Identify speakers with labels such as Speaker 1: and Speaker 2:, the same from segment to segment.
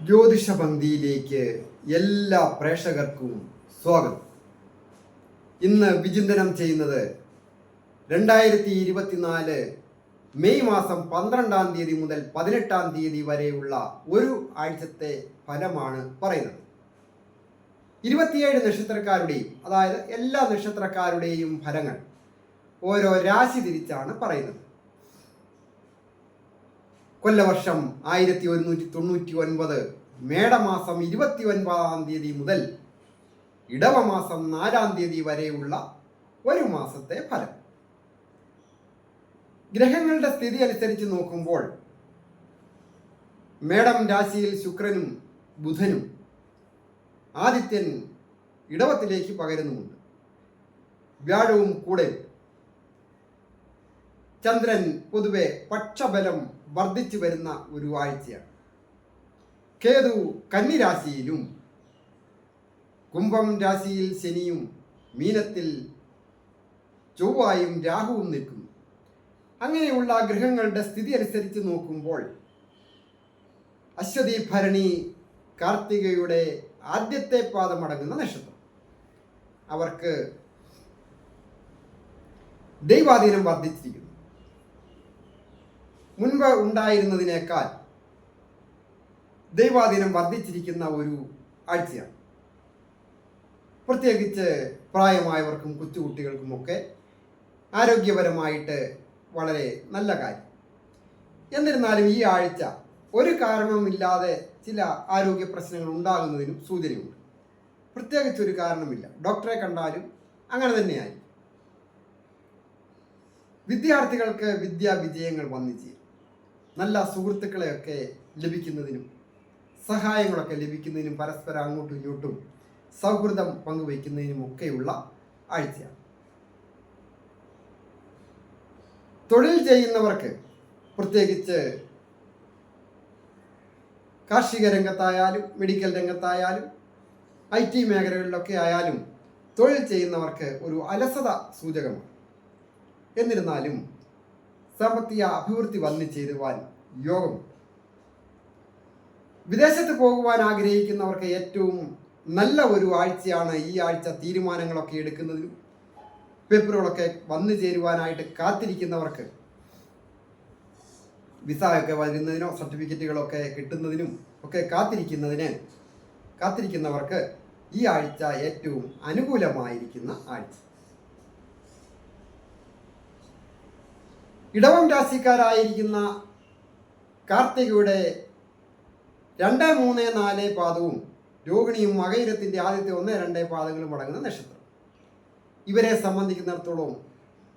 Speaker 1: ജ്യോതിഷപന്തിയിലേക്ക് എല്ലാ പ്രേക്ഷകർക്കും സ്വാഗതം. ഇന്ന് വിചിന്തനം ചെയ്യുന്നത് 2024 മെയ് മാസം 12-ാം തീയതി മുതൽ 18-ാം തീയതി വരെയുള്ള ഒരു ആഴ്ചത്തെ ഫലമാണ് പറയുന്നത്. 27 നക്ഷത്രക്കാരുടെയും, അതായത് എല്ലാ നക്ഷത്രക്കാരുടെയും ഫലങ്ങൾ ഓരോ രാശി തിരിച്ചാണ് പറയുന്നത്. കൊല്ലവർഷം 1199 മേടമാസം 29-ാം തീയതി മുതൽ ഇടവമാസം 4-ാം തീയതി വരെയുള്ള ഒരു മാസത്തെ ഫലം. ഗ്രഹങ്ങളുടെ സ്ഥിതി അനുസരിച്ച് നോക്കുമ്പോൾ മേടം രാശിയിൽ ശുക്രനും ബുധനും ആദിത്യൻ ഇടവത്തിലേക്ക് പകരുന്നുമുണ്ട്. വ്യാഴവും കൂടെ. ചന്ദ്രൻ പൊതുവെ പക്ഷബലം വർദ്ധിച്ചു വരുന്ന ഒരു ആഴ്ചയാണ്. കേതു കന്നിരാശിയിലും കുംഭം രാശിയിൽ ശനിയും മീനത്തിൽ ചൊവ്വായും രാഹുവും നിൽക്കുന്നു. അങ്ങനെയുള്ള ഗ്രഹങ്ങളുടെ സ്ഥിതി അനുസരിച്ച് നോക്കുമ്പോൾ അശ്വതി ഭരണി കാർത്തികയുടെ ആദ്യത്തെ പാദമടങ്ങുന്ന നക്ഷത്രം. അവർക്ക് ദൈവാധീനം വർദ്ധിച്ചിരിക്കുന്നു. മുൻപ് ഉണ്ടായിരുന്നതിനേക്കാൾ ദൈവാധീനം വർദ്ധിച്ചിരിക്കുന്ന ഒരു ആഴ്ചയാണ്. പ്രത്യേകിച്ച് പ്രായമായവർക്കും കൊച്ചുകുട്ടികൾക്കുമൊക്കെ ആരോഗ്യപരമായിട്ട് വളരെ നല്ല കാര്യം. എന്നിരുന്നാലും ഈ ആഴ്ച ഒരു കാരണവുമില്ലാതെ ചില ആരോഗ്യ പ്രശ്നങ്ങൾ ഉണ്ടാകുന്നതിനും സൂചനയുണ്ട്. പ്രത്യേകിച്ച് ഒരു കാരണമില്ല, ഡോക്ടറെ കണ്ടാലും അങ്ങനെ തന്നെയായി. വിദ്യാർത്ഥികൾക്ക് വിദ്യാവിജയങ്ങൾ വന്നു ചേരും. നല്ല സുഹൃത്തുക്കളെയൊക്കെ ലഭിക്കുന്നതിനും സഹായങ്ങളൊക്കെ ലഭിക്കുന്നതിനും പരസ്പരം അങ്ങോട്ടും ഇങ്ങോട്ടും സൗഹൃദം പങ്കുവയ്ക്കുന്നതിനും ഒക്കെയുള്ള ആഴ്ചയാണ്. തൊഴിൽ ചെയ്യുന്നവർക്ക്, പ്രത്യേകിച്ച് കാർഷിക രംഗത്തായാലും മെഡിക്കൽ രംഗത്തായാലും IT മേഖലകളിലൊക്കെ ആയാലും തൊഴിൽ ചെയ്യുന്നവർക്ക് ഒരു അലസത സൂചകമാണ്. എന്നിരുന്നാലും സാമ്പത്തിക അഭിവൃദ്ധി വന്നു ചേരുവാൻ യോഗമുണ്ട്. വിദേശത്ത് പോകുവാൻ ആഗ്രഹിക്കുന്നവർക്ക് ഏറ്റവും നല്ല ഒരു ആഴ്ചയാണ് ഈ ആഴ്ച. തീരുമാനങ്ങളൊക്കെ എടുക്കുന്നതിനും പേപ്പറുകളൊക്കെ വന്നു ചേരുവാനായിട്ട് കാത്തിരിക്കുന്നവർക്ക്, വിസയൊക്കെ വരുന്നതിനോ സർട്ടിഫിക്കറ്റുകളൊക്കെ കിട്ടുന്നതിനും ഒക്കെ കാത്തിരിക്കുന്നവർക്ക് ഈ ആഴ്ച ഏറ്റവും അനുകൂലമായിരിക്കുന്ന ആഴ്ച. ഇടവം രാശിക്കാരായിരിക്കുന്ന കാർത്തികയുടെ 2, 3, 4 പാദവും രോഹിണിയും മകയിരത്തിൻ്റെ ആദ്യത്തെ 1, 2 പാദങ്ങളും അടങ്ങുന്ന നക്ഷത്രം. ഇവരെ സംബന്ധിക്കുന്നിടത്തോളം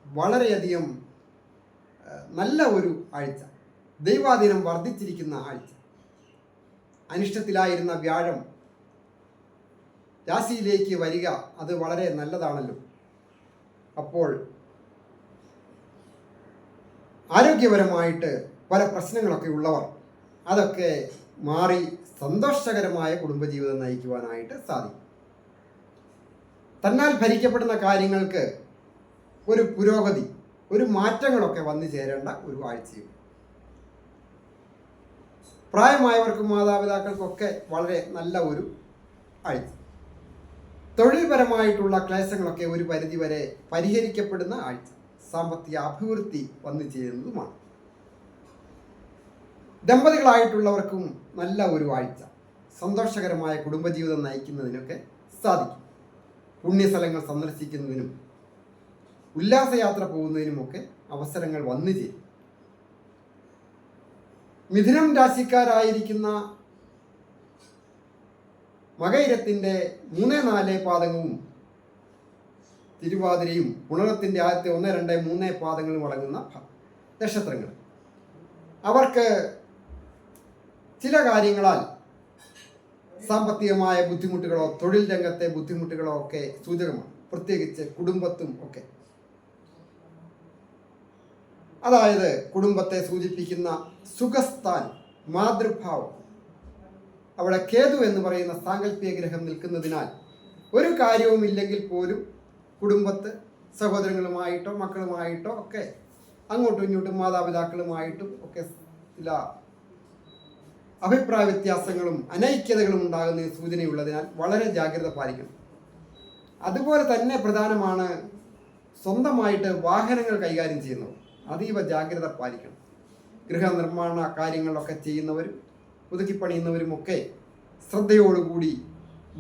Speaker 1: വളരെയധികം നല്ല ഒരു ആഴ്ച, ദൈവാധീനം വർദ്ധിച്ചിരിക്കുന്ന ആഴ്ച. അനിഷ്ടത്തിലായിരുന്ന വ്യാഴം രാശിയിലേക്ക് വരിക, അത് വളരെ നല്ലതാണല്ലോ. അപ്പോൾ ആരോഗ്യപരമായിട്ട് പല പ്രശ്നങ്ങളൊക്കെ ഉള്ളവർ അതൊക്കെ മാറി സന്തോഷകരമായ കുടുംബജീവിതം നയിക്കുവാനായിട്ട് സാധിക്കും. തന്നാൽ ഭരിക്കപ്പെടുന്ന കാര്യങ്ങൾക്ക് ഒരു പുരോഗതി, ഒരു മാറ്റങ്ങളൊക്കെ വന്നു ചേരേണ്ട ഒരു ആഴ്ചയും. പ്രായമായവർക്കും മാതാപിതാക്കൾക്കൊക്കെ വളരെ നല്ല ഒരു ആഴ്ച. തൊഴിൽപരമായിട്ടുള്ള ക്ലേശങ്ങളൊക്കെ ഒരു പരിധിവരെ പരിഹരിക്കപ്പെടുന്ന ആഴ്ച. സാമ്പത്തിക അഭിവൃദ്ധി വന്നു ചേരുന്നതുമാണ്. ദമ്പതികളായിട്ടുള്ളവർക്കും നല്ല ഒരു ആഴ്ച. സന്തോഷകരമായ കുടുംബജീവിതം നയിക്കുന്നതിനൊക്കെ സാധിക്കും. പുണ്യസ്ഥലങ്ങൾ സന്ദർശിക്കുന്നതിനും ഉല്ലാസയാത്ര പോകുന്നതിനുമൊക്കെ അവസരങ്ങൾ വന്നു ചേരും. മിഥുനം രാശിക്കാരായിരിക്കുന്ന മകയിരത്തിൻ്റെ 3, 4 പാദങ്ങളും തിരുവാതിരയും പുണരത്തിൻ്റെ ആദ്യത്തെ 1, 2, 3 പാദങ്ങളും അടങ്ങുന്ന നക്ഷത്രങ്ങൾ. അവർക്ക് ചില കാര്യങ്ങളാൽ സാമ്പത്തികമായ ബുദ്ധിമുട്ടുകളോ തൊഴിൽ രംഗത്തെ ബുദ്ധിമുട്ടുകളോ ഒക്കെ സൂചകമാണ്. പ്രത്യേകിച്ച് കുടുംബത്തും ഒക്കെ. അതായത് കുടുംബത്തെ സൂചിപ്പിക്കുന്ന സുഖസ്ഥാൻ, മാതൃഭാവം, അവിടെ കേതു എന്ന് പറയുന്ന സാങ്കല്പിക ഗ്രഹം നിൽക്കുന്നതിനാൽ ഒരു കാര്യവുമില്ലെങ്കിൽ പോലും കുടുംബത്ത് സഹോദരങ്ങളുമായിട്ടോ മക്കളുമായിട്ടോ ഒക്കെ അങ്ങോട്ടും ഇങ്ങോട്ടും മാതാപിതാക്കളുമായിട്ടും ഒക്കെ ചില അഭിപ്രായ വ്യത്യാസങ്ങളും അനൈക്യതകളും ഉണ്ടാകുന്നതിന് സൂചനയുള്ളതിനാൽ വളരെ ജാഗ്രത പാലിക്കണം. അതുപോലെ തന്നെ പ്രധാനമാണ് സ്വന്തമായിട്ട് വാഹനങ്ങൾ കൈകാര്യം ചെയ്യുന്നവർ അതീവ ജാഗ്രത പാലിക്കണം. ഗൃഹനിർമ്മാണ കാര്യങ്ങളൊക്കെ ചെയ്യുന്നവരും പുതുക്കിപ്പണിയുന്നവരുമൊക്കെ ശ്രദ്ധയോടുകൂടി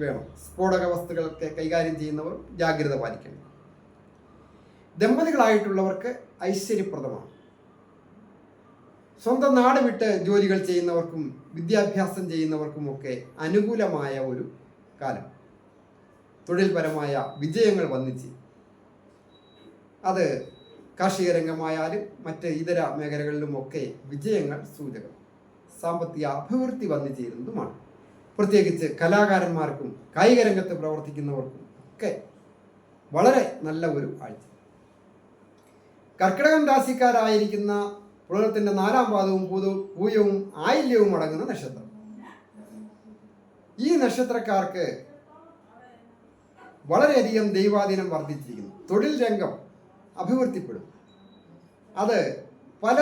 Speaker 1: വേണം. സ്ഫോടക വസ്തുക്കളൊക്കെ കൈകാര്യം ചെയ്യുന്നവർ ജാഗ്രത പാലിക്കണം. ദമ്പതികളായിട്ടുള്ളവർക്ക് ഐശ്വര്യപ്രദമാണ്. സ്വന്തം നാട് വിട്ട് ജോലികൾ ചെയ്യുന്നവർക്കും വിദ്യാഭ്യാസം ചെയ്യുന്നവർക്കുമൊക്കെ അനുകൂലമായ ഒരു കാലം. തൊഴിൽപരമായ വിജയങ്ങൾ വന്നിച്ച് അത് കാർഷിക രംഗമായാലും മറ്റ് ഇതര മേഖലകളിലുമൊക്കെ വിജയങ്ങൾ സൂചകം. സാമ്പത്തിക അഭിവൃദ്ധി വന്നു ചേരുന്നതുമാണ്. പ്രത്യേകിച്ച് കലാകാരന്മാർക്കും കായിക രംഗത്ത് പ്രവർത്തിക്കുന്നവർക്കും ഒക്കെ വളരെ നല്ല ഒരു ആഴ്ച. കർക്കിടകം രാശിക്കാരായിരിക്കുന്ന പുലർത്തിന്റെ 4-ാം പാദവും പൂയവും ആയില്യവും അടങ്ങുന്ന നക്ഷത്രം. ഈ നക്ഷത്രക്കാർക്ക് വളരെയധികം ദൈവാധീനം വർദ്ധിച്ചിരിക്കുന്നു. തൊഴിൽ രംഗം അഭിവൃദ്ധിപ്പെടും. അത് പല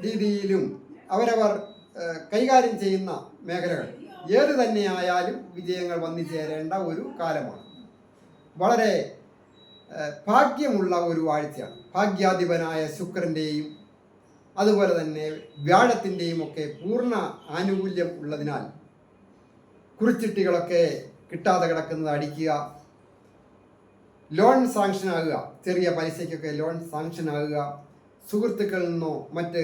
Speaker 1: രീതിയിലും അവരവർ കൈകാര്യം ചെയ്യുന്ന മേഖലകൾ ഏത് തന്നെയായാലും വിജയങ്ങൾ വന്നു ചേരേണ്ട ഒരു കാലമാണ്. വളരെ ഭാഗ്യമുള്ള ഒരു ആഴ്ചയാണ്. ഭാഗ്യാധിപനായ ശുക്രൻ്റെയും അതുപോലെ തന്നെ വ്യാഴത്തിൻ്റെയും ഒക്കെ പൂർണ്ണ ആനുകൂല്യം ഉള്ളതിനാൽ കുറിച്ചിട്ടികളൊക്കെ കിട്ടാതെ കിടക്കുന്നത് അടിക്കുക, ലോൺ സാങ്ഷൻ ആകുക, ചെറിയ പലിശയ്ക്കൊക്കെ ലോൺ സാങ്ഷൻ ആകുക, സുഹൃത്തുക്കളിൽ നിന്നോ മറ്റ്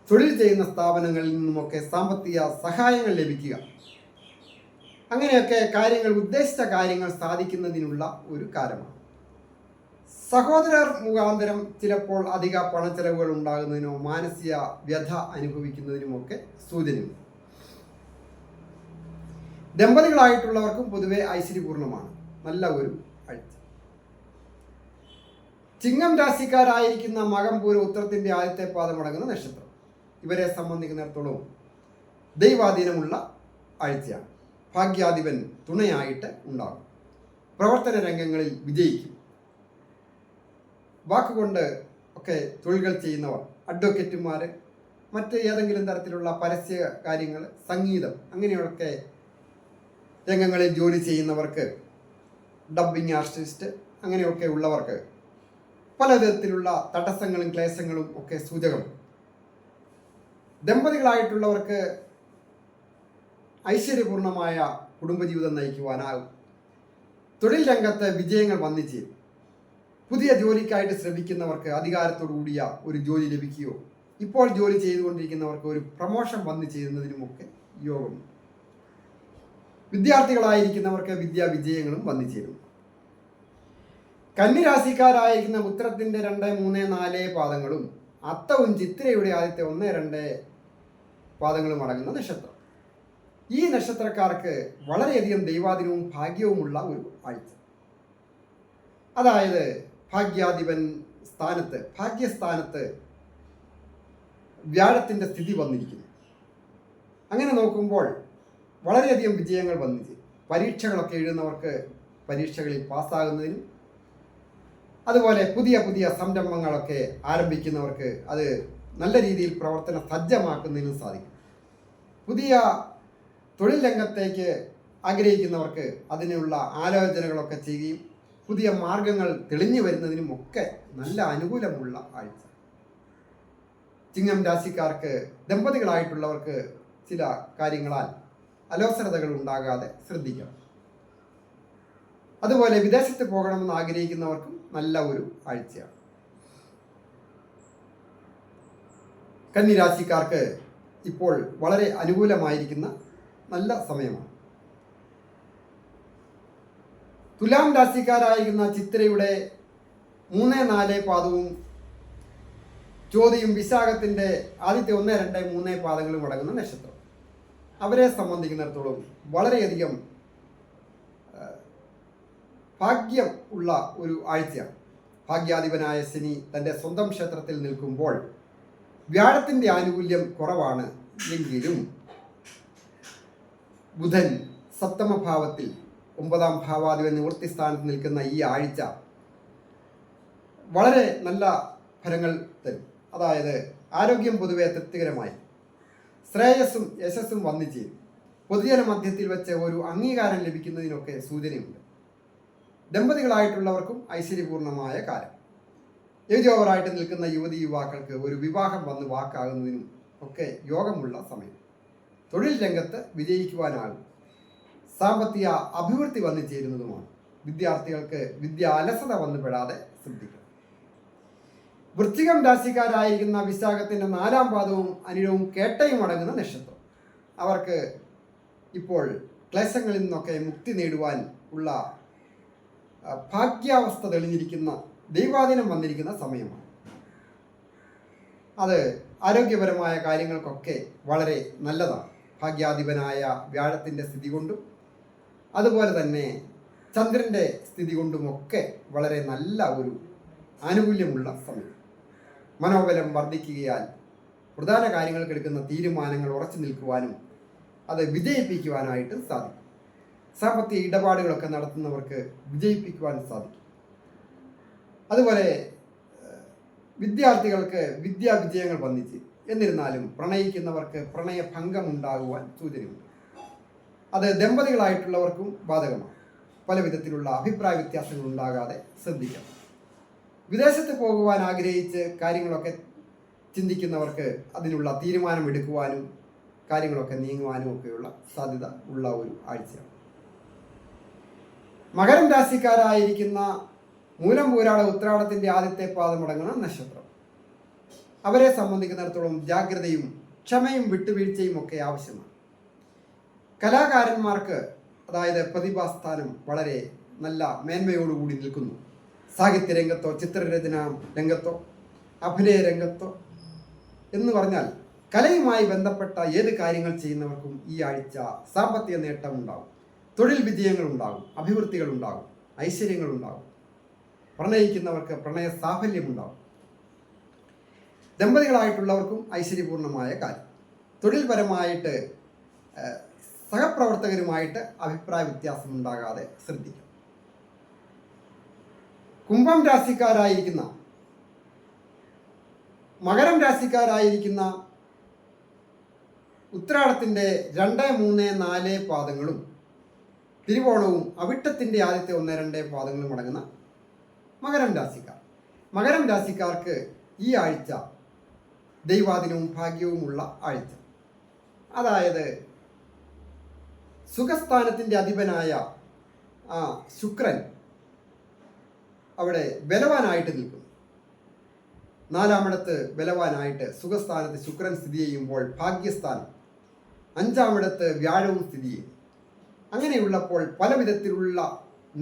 Speaker 1: തൊഴിൽ ചെയ്യുന്ന സ്ഥാപനങ്ങളിൽ നിന്നുമൊക്കെ സാമ്പത്തിക സഹായങ്ങൾ ലഭിക്കുക, അങ്ങനെയൊക്കെ കാര്യങ്ങൾ ഉദ്ദേശിച്ച കാര്യങ്ങൾ സാധിക്കുന്നതിനുള്ള ഒരു കാലമാണ്. സഹോദരർ മുഖാന്തരം ചിലപ്പോൾ അധിക പണച്ചെലവുകൾ ഉണ്ടാകുന്നതിനോ മാനസിക വ്യഥ അനുഭവിക്കുന്നതിനുമൊക്കെ സൂചനയുണ്ട്. ദമ്പതികളായിട്ടുള്ളവർക്കും പൊതുവെ ഐശ്വര്യപൂർണമാണ്. നല്ല ഒരു ആഴ്ച. ചിങ്ങം രാശിക്കാരായിരിക്കുന്ന മകം പൂരം ഉത്തരത്തിന്റെ ആദ്യത്തെ പാദമടങ്ങുന്ന നക്ഷത്രം. ഇവരെ സംബന്ധിക്കുന്നിടത്തോളം ദൈവാധീനമുള്ള ആഴ്ചയാണ്. ഭാഗ്യാധിപൻ തുണയായിട്ട് ഉണ്ടാകും. പ്രവർത്തന രംഗങ്ങളിൽ വിജയിക്കും. വാക്കുകൊണ്ട് ഒക്കെ തൊഴിലുകൾ ചെയ്യുന്നവർ, അഡ്വക്കേറ്റുമാർ, മറ്റ് ഏതെങ്കിലും തരത്തിലുള്ള പരസ്യ കാര്യങ്ങൾ, സംഗീതം, അങ്ങനെയൊക്കെ രംഗങ്ങളിൽ ജോലി ചെയ്യുന്നവർക്ക്, ഡബ്ബിംഗ് ആർട്ടിസ്റ്റ്, അങ്ങനെയൊക്കെ ഉള്ളവർക്ക് പലവിധത്തിലുള്ള തടസ്സങ്ങളും ക്ലേശങ്ങളും ഒക്കെ സൂചകം. ദമ്പതികളായിട്ടുള്ളവർക്ക് ഐശ്വര്യപൂർണമായ കുടുംബജീവിതം നയിക്കുവാനാകും. തൊഴിൽ രംഗത്ത് വിജയങ്ങൾ വന്നിച്ചേരും. പുതിയ ജോലിക്കായിട്ട് ശ്രമിക്കുന്നവർക്ക് അധികാരത്തോടു കൂടിയ ഒരു ജോലി ലഭിക്കുകയോ ഇപ്പോൾ ജോലി ചെയ്തുകൊണ്ടിരിക്കുന്നവർക്ക് ഒരു പ്രമോഷൻ വന്നു ചേരുന്നതിനുമൊക്കെ യോഗമുണ്ട്. വിദ്യാർത്ഥികളായിരിക്കുന്നവർക്ക് വിദ്യാവിജയങ്ങളും വന്നു ചേരുന്നു. കന്നിരാശിക്കാരായിരിക്കുന്ന ഉത്തരത്തിന്റെ 2, 3, 4 പാദങ്ങളും അത്തവും ചിത്തിരയുടെ ആദ്യത്തെ 1, 2 പാദങ്ങളും അടങ്ങുന്ന നക്ഷത്രം. ഈ നക്ഷത്രക്കാർക്ക് വളരെയധികം ദൈവാധീനവും ഭാഗ്യവുമുള്ള ഒരു ആഴ്ച. അതായത് ഭാഗ്യാധിപൻ സ്ഥാനത്ത്, ഭാഗ്യസ്ഥാനത്ത് വ്യാഴത്തിൻ്റെ സ്ഥിതി വന്നിരിക്കുന്നു. അങ്ങനെ നോക്കുമ്പോൾ വളരെയധികം വിജയങ്ങൾ വന്നിച്ച് പരീക്ഷകളൊക്കെ എഴുതുന്നവർക്ക് പരീക്ഷകളിൽ പാസ്സാകുന്നതിനും അതുപോലെ പുതിയ പുതിയ സംരംഭങ്ങളൊക്കെ ആരംഭിക്കുന്നവർക്ക് അത് നല്ല രീതിയിൽ പ്രവർത്തന സജ്ജമാക്കുന്നതിനും സാധിക്കും. പുതിയ തൊഴിൽ രംഗത്തേക്ക് ആഗ്രഹിക്കുന്നവർക്ക് അതിനുള്ള ആലോചനകളൊക്കെ ചെയ്യുകയും പുതിയ മാർഗങ്ങൾ തെളിഞ്ഞു വരുന്നതിനുമൊക്കെ നല്ല അനുകൂലമുള്ള ആഴ്ച. ചിങ്ങം രാശിക്കാർക്ക് ദമ്പതികളായിട്ടുള്ളവർക്ക് ചില കാര്യങ്ങളാൽ അലോസരതകൾ ഉണ്ടാകാതെ ശ്രദ്ധിക്കണം. അതുപോലെ വിദേശത്ത് പോകണമെന്ന് ആഗ്രഹിക്കുന്നവർക്കും നല്ല ഒരു ആഴ്ചയാണ്. കന്നിരാശിക്കാർക്ക് ഇപ്പോൾ വളരെ അനുകൂലമായിരിക്കുന്ന നല്ല സമയമാണ്. തുലാം രാശിക്കാരായിരിക്കുന്ന ചിത്തിരയുടെ 3, 4 പാദവും ചോതിയും വിശാഖത്തിൻ്റെ ആദ്യത്തെ 1, 2, 3 പാദങ്ങളും അടങ്ങുന്ന നക്ഷത്രം. അവരെ സംബന്ധിക്കുന്നിടത്തോളം വളരെയധികം ഭാഗ്യം ഉള്ള ഒരു ആഴ്ചയാണ്. ഭാഗ്യാധിപനായ ശനി തൻ്റെ സ്വന്തം ക്ഷേത്രത്തിൽ നിൽക്കുമ്പോൾ വ്യാഴത്തിൻ്റെ ആനുകൂല്യം കുറവാണ് എങ്കിലും ബുധൻ സപ്തമഭാവത്തിൽ 9-ാം ഭാവാധിപൻ നിവൃത്തി സ്ഥാനത്ത് നിൽക്കുന്ന ഈ ആഴ്ച വളരെ നല്ല ഫലങ്ങൾ തരും. അതായത് ആരോഗ്യം പൊതുവെ തൃപ്തികരമായി, ശ്രേയസ്സും യശസ്സും വന്നു ചേരും. പൊതുജന മധ്യത്തിൽ വെച്ച് ഒരു അംഗീകാരം ലഭിക്കുന്നതിനൊക്കെ സൂചനയുണ്ട്. ദമ്പതികളായിട്ടുള്ളവർക്കും ഐശ്വര്യപൂർണമായ കാലം. ഏജ് ഓവറായിട്ട് നിൽക്കുന്ന യുവതി യുവാക്കൾക്ക് ഒരു വിവാഹം വന്ന് വാക്കാകുന്നതിനും ഒക്കെ യോഗമുള്ള സമയം. തൊഴിൽ രംഗത്ത് വിജയിക്കുവാനാകും. സാമ്പത്തിക അഭിവൃദ്ധി വന്നു ചേരുന്നതുമാണ്. വിദ്യാർത്ഥികൾക്ക് വിദ്യാലസത വന്നു പെടാതെ ശ്രദ്ധിക്കണം. വൃശ്ചികം രാശിക്കാരായിരിക്കുന്ന വിശാഖത്തിൻ്റെ 4-ാം പാദവും അനിഴവും കേട്ടയും അടങ്ങുന്ന നക്ഷത്രം. അവർക്ക് ഇപ്പോൾ ക്ലേശങ്ങളിൽ നിന്നൊക്കെ മുക്തി നേടുവാൻ ഉള്ള ഭാഗ്യാവസ്ഥ തെളിഞ്ഞിരിക്കുന്ന ദൈവാധീനം വന്നിരിക്കുന്ന സമയമാണ്. അത് ആരോഗ്യപരമായ കാര്യങ്ങൾക്കൊക്കെ വളരെ നല്ലതാണ്. ഭാഗ്യാധിപനായ വ്യാഴത്തിൻ്റെ സ്ഥിതി കൊണ്ടും അതുപോലെ തന്നെ ചന്ദ്രൻ്റെ സ്ഥിതി കൊണ്ടുമൊക്കെ വളരെ നല്ല ഒരു ആനുകൂല്യമുള്ള സമയം. മനോബലം വർദ്ധിക്കുകയാൽ പ്രധാന കാര്യങ്ങൾക്ക് എടുക്കുന്ന തീരുമാനങ്ങൾ ഉറച്ചു നിൽക്കുവാനും അത് വിജയിപ്പിക്കുവാനായിട്ട് സാധിക്കും. സാമ്പത്തിക ഇടപാടുകളൊക്കെ നടത്തുന്നവർക്ക് വിജയിപ്പിക്കുവാൻ സാധിക്കും. അതുപോലെ വിദ്യാർത്ഥികൾക്ക് വിദ്യാവിജയങ്ങൾ വന്നിച്ച്. എന്നിരുന്നാലും പ്രണയിക്കുന്നവർക്ക് പ്രണയഭംഗം ഉണ്ടാകുവാൻ സൂചനയുണ്ട്. അത് ദമ്പതികളായിട്ടുള്ളവർക്കും ബാധകമാണ്. പല വിധത്തിലുള്ള അഭിപ്രായ വ്യത്യാസങ്ങൾ ഉണ്ടാകാതെ ശ്രദ്ധിക്കണം. വിദേശത്ത് പോകുവാൻ ആഗ്രഹിച്ച് കാര്യങ്ങളൊക്കെ ചിന്തിക്കുന്നവർക്ക് അതിനുള്ള തീരുമാനമെടുക്കുവാനും കാര്യങ്ങളൊക്കെ നീങ്ങുവാനും ഒക്കെയുള്ള സാധ്യത ഉള്ള ഒരു ആഴ്ചയാണ്. മകരം രാശിക്കാരായിരിക്കുന്ന മൂലം പൂരാട ഉത്രാടത്തിൻ്റെ ആദ്യത്തെ പാദമടങ്ങുന്ന നക്ഷത്രം. അവരെ സംബന്ധിക്കുന്നിടത്തോളം ജാഗ്രതയും ക്ഷമയും വിട്ടുവീഴ്ചയും ഒക്കെ ആവശ്യമാണ്. കലാകാരന്മാർക്ക് അതായത് പ്രതിഭാസ്ഥാനം വളരെ നല്ല മേന്മയോടുകൂടി നിൽക്കുന്നു. സാഹിത്യ രംഗത്തോ ചിത്രരചന രംഗത്തോ അഭിനയ രംഗത്തോ എന്ന് പറഞ്ഞാൽ കലയുമായി ബന്ധപ്പെട്ട ഏത് കാര്യങ്ങൾ ചെയ്യുന്നവർക്കും ഈ ആഴ്ച സാമ്പത്തിക നേട്ടം ഉണ്ടാകും. തൊഴിൽ വിജയങ്ങൾ ഉണ്ടാകും. അഭിവൃദ്ധികൾ ഉണ്ടാകും. ഐശ്വര്യങ്ങൾ ഉണ്ടാകും. പ്രണയിക്കുന്നവർക്ക് പ്രണയ സാഫല്യമുണ്ടാകും. ദമ്പതികളായിട്ടുള്ളവർക്കും ഐശ്വര്യപൂർണമായ കാര്യം. തൊഴിൽപരമായിട്ട് സഹപ്രവർത്തകരുമായിട്ട് അഭിപ്രായ വ്യത്യാസം ഉണ്ടാകാതെ ശ്രദ്ധിക്കും. കുംഭം രാശിക്കാരായിരിക്കുന്ന മകരം രാശിക്കാരായിരിക്കുന്ന ഉത്രാടത്തിൻ്റെ 2, 3, 4 പാദങ്ങളും തിരുവോണവും അവിട്ടത്തിൻ്റെ ആദ്യത്തെ 1, 2 പാദങ്ങളും അടങ്ങുന്ന മകരം രാശിക്കാർക്ക് ഈ ആഴ്ച ദൈവാധീനവും ഭാഗ്യവുമുള്ള ആഴ്ച. അതായത് സുഖസ്ഥാനത്തിൻ്റെ അധിപനായ ശുക്രൻ അവിടെ ബലവാനായിട്ട് നിൽക്കുന്നു. 4-ാമിടത്ത് ബലവാനായിട്ട് സുഖസ്ഥാനത്ത് ശുക്രൻ സ്ഥിതി ചെയ്യുമ്പോൾ ഭാഗ്യസ്ഥാനം 5-ാമിടത്ത് വ്യാഴവും സ്ഥിതി ചെയ്യും. അങ്ങനെയുള്ളപ്പോൾ പല വിധത്തിലുള്ള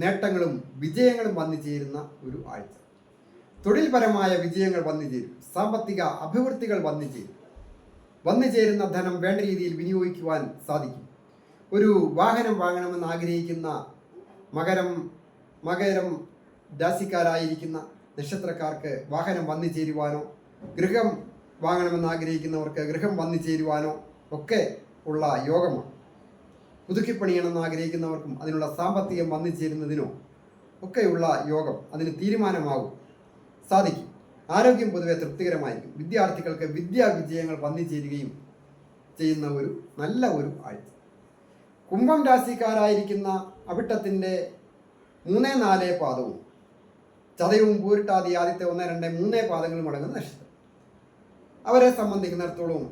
Speaker 1: നേട്ടങ്ങളും വിജയങ്ങളും വന്നു ചേരുന്ന ഒരു ആഴ്ച. തൊഴിൽപരമായ വിജയങ്ങൾ വന്നു ചേരും. സാമ്പത്തിക അഭിവൃദ്ധികൾ വന്നു ചേരും. വന്നു ചേരുന്ന ധനം വേണ്ട രീതിയിൽ വിനിയോഗിക്കുവാൻ സാധിക്കും. ഒരു വാഹനം വാങ്ങണമെന്ന് ആഗ്രഹിക്കുന്ന മകരം രാശിക്കാരായിരിക്കുന്ന നക്ഷത്രക്കാർക്ക് വാഹനം വന്നു ചേരുവാനോ ഗൃഹം വാങ്ങണമെന്ന് ആഗ്രഹിക്കുന്നവർക്ക് ഗൃഹം വന്നു ചേരുവാനോ ഒക്കെ ഉള്ള യോഗമാണ്. പുതുക്കിപ്പണിയണമെന്ന് ആഗ്രഹിക്കുന്നവർക്കും അതിനുള്ള സാമ്പത്തികം വന്നു ചേരുന്നതിനോ ഒക്കെയുള്ള യോഗം അതിന് തീരുമാനമാകും, സാധിക്കും. ആരോഗ്യം പൊതുവെ തൃപ്തികരമായിരിക്കും. വിദ്യാർത്ഥികൾക്ക് വിദ്യാവിജയങ്ങൾ വന്നു ചേരുകയും ചെയ്യുന്ന ഒരു നല്ല ഒരു ആഴ്ച. കുംഭം രാശിക്കാരായിരിക്കുന്ന അവിട്ടത്തിൻ്റെ 3, 4 പാദവും ചതയവും പൂരിട്ടാതി ആദ്യത്തെ 1, 2, 3 പാദങ്ങളും അടങ്ങുന്ന നക്ഷത്രം. അവരെ സംബന്ധിക്കുന്നിടത്തോളം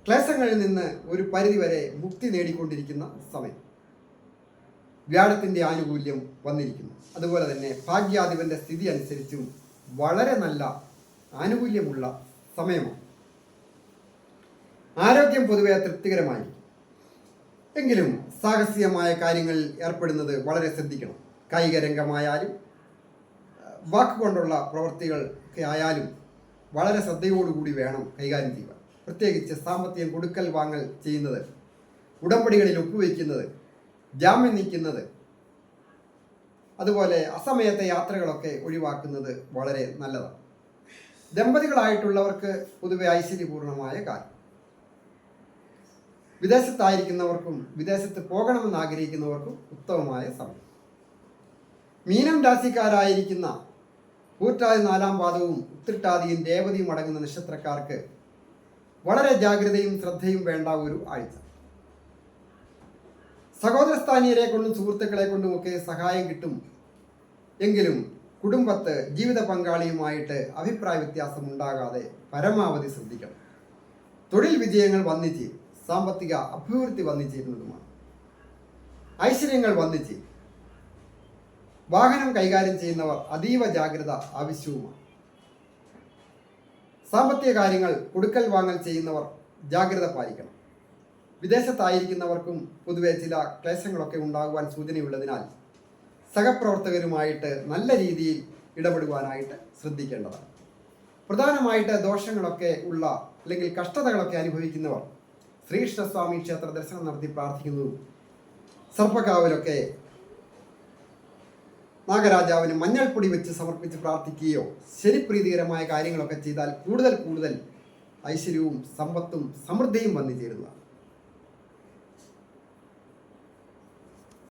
Speaker 1: ക്ലേശങ്ങളിൽ നിന്ന് ഒരു പരിധിവരെ മുക്തി നേടിക്കൊണ്ടിരിക്കുന്ന സമയം. വ്യാഴത്തിൻ്റെ ആനുകൂല്യം വന്നിരിക്കുന്നു. അതുപോലെ തന്നെ ഭാഗ്യാധിപൻ്റെ സ്ഥിതി അനുസരിച്ചും വളരെ നല്ല ആനുകൂല്യമുള്ള സമയമാണ്. ആരോഗ്യം പൊതുവെ തൃപ്തികരമായിരിക്കും. എങ്കിലും സാഹസികമായ കാര്യങ്ങളിൽ ഏർപ്പെടുന്നത് വളരെ ശ്രദ്ധിക്കണം. കായിക രംഗമായാലും വാക്കുകൊണ്ടുള്ള പ്രവൃത്തികൾ ഒക്കെ ആയാലും വളരെ ശ്രദ്ധയോടുകൂടി വേണം കൈകാര്യം ചെയ്യുവാൻ. പ്രത്യേകിച്ച് സാമ്പത്തികം കൊടുക്കൽ വാങ്ങൽ ചെയ്യുന്നത്, ഉടമ്പടികളിൽ ഒപ്പുവയ്ക്കുന്നത്, ജാമ്യം നീക്കുന്നത്, അതുപോലെ അസമയത്തെ യാത്രകളൊക്കെ ഒഴിവാക്കുന്നത് വളരെ നല്ലതാണ്. ദമ്പതികളായിട്ടുള്ളവർക്ക് പൊതുവെ ഐശ്വര്യപൂർണമായ കാലം. വിദേശത്തായിരിക്കുന്നവർക്കും വിദേശത്ത് പോകണമെന്ന് ആഗ്രഹിക്കുന്നവർക്കും ഉത്തമമായ സമയം. മീനം രാശിക്കാരായിരിക്കുന്ന പൂർട്ടാതി 4-ാം പാദവും ഉത്രട്ടാതിയും രേവതിയും അടങ്ങുന്ന നക്ഷത്രക്കാർക്ക് വളരെ ജാഗ്രതയും ശ്രദ്ധയും വേണ്ട ഒരു ആഴ്ച. സഹോദരസ്ഥാനീയരെ കൊണ്ടും സുഹൃത്തുക്കളെ കൊണ്ടുമൊക്കെ സഹായം കിട്ടും. എങ്കിലും കുടുംബത്ത് ജീവിത പങ്കാളിയുമായിട്ട് അഭിപ്രായ വ്യത്യാസം ഉണ്ടാകാതെ പരമാവധി ശ്രദ്ധിക്കണം. തൊഴിൽ വിജയങ്ങൾ വന്നിച്ച് സാമ്പത്തിക അഭിവൃദ്ധി വന്നിച്ചേരുന്നതുമാണ്. ഐശ്വര്യങ്ങൾ വന്നിച്ച് വാഹനം കൈകാര്യം ചെയ്യുന്നവർ അതീവ ജാഗ്രത ആവശ്യവുമാണ്. സാമ്പത്തിക കാര്യങ്ങൾ കൊടുക്കൽ വാങ്ങൽ ചെയ്യുന്നവർ ജാഗ്രത പാലിക്കണം. വിദേശത്തായിരിക്കുന്നവർക്കും പൊതുവെ ചില ക്ലേശങ്ങളൊക്കെ ഉണ്ടാകുവാൻ സൂചനയുള്ളതിനാൽ സഹപ്രവർത്തകരുമായിട്ട് നല്ല രീതിയിൽ ഇടപെടുവാനായിട്ട് ശ്രദ്ധിക്കേണ്ടതാണ്. പ്രധാനമായിട്ട് ദോഷങ്ങളൊക്കെ ഉള്ള അല്ലെങ്കിൽ കഷ്ടതകളൊക്കെ അനുഭവിക്കുന്നവർ ശ്രീകൃഷ്ണസ്വാമി ക്ഷേത്ര ദർശനം നടത്തി പ്രാർത്ഥിക്കുന്നതും സർപ്പക്കാവിലൊക്കെ നാഗരാജാവിന് മഞ്ഞൾപ്പൊടി വെച്ച് സമർപ്പിച്ച് പ്രാർത്ഥിക്കുകയോ ശരിപ്രീതികരമായ കാര്യങ്ങളൊക്കെ ചെയ്താൽ കൂടുതൽ ഐശ്വര്യവും സമ്പത്തും സമൃദ്ധിയും വന്നു ചേരുന്നതാണ്.